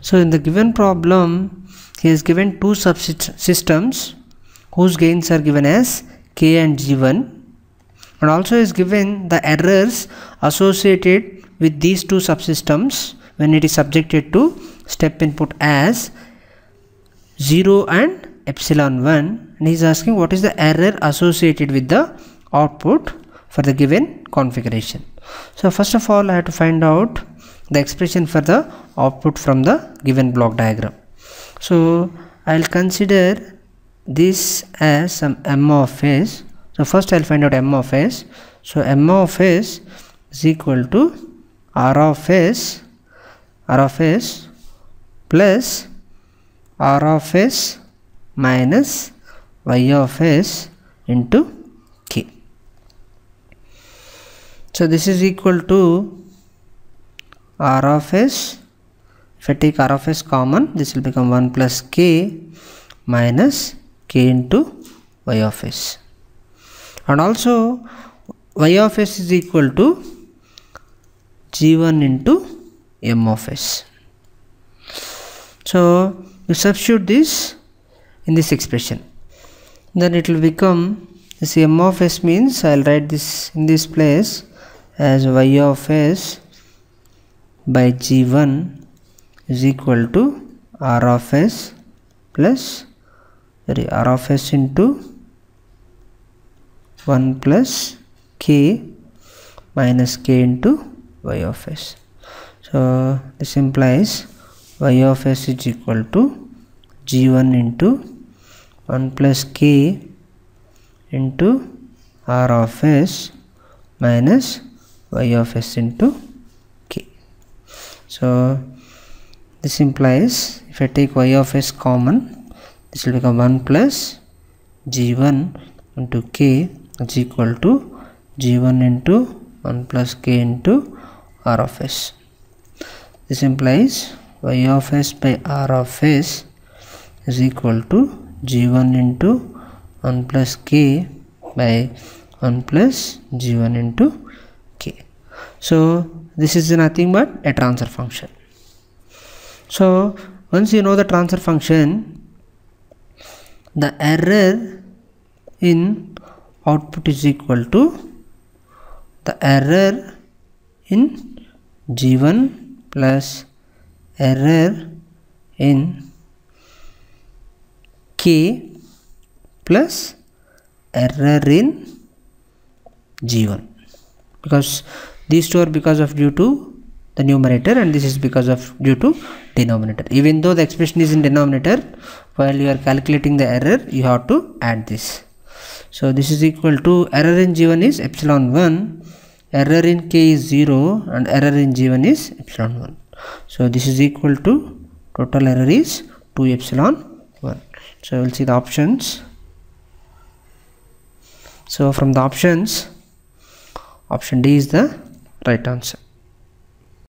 So in the given problem, he has given two subsystems whose gains are given as k and g1, and also is given the errors associated with these two subsystems when it is subjected to step input as 0 and epsilon 1, and he is asking what is the error associated with the output for the given configuration. So first of all, I have to find out the expression for the output from the given block diagram. So I'll consider this as some m of s. So first I'll find out m of s. So m of s is equal to r of s plus r of s minus y of s into k. So this is equal to r of s. If I take r of s common, this will become 1 plus k minus k into y of s, and also y of s is equal to g1 into m of s. So you substitute this in this expression, then it will become this m of s means I will write this in this place as y of s by g1 is equal to r of s plus r of s into 1 plus k minus k into y of s. So this implies y of s is equal to g1 into 1 plus k into r of s minus y of s into k. So this implies if I take y of s common, this will become 1 plus g1 into k is equal to g1 into 1 plus k into r of s. This implies y of s by r of s is equal to g1 into 1 plus k by 1 plus g1 into k. So this is nothing but a transfer function. So once you know the transfer function, the error in output is equal to the error in g1 plus error in k plus error in g1, because these two are because of due to the numerator and this is because of due to denominator. Even though the expression is in denominator, while you are calculating the error you have to add this. So this is equal to error in g1 is epsilon 1, error in k is 0 and error in g1 is epsilon 1. So this is equal to total error is 2 epsilon 1. So we will see the options. So from the options, option D is the right answer.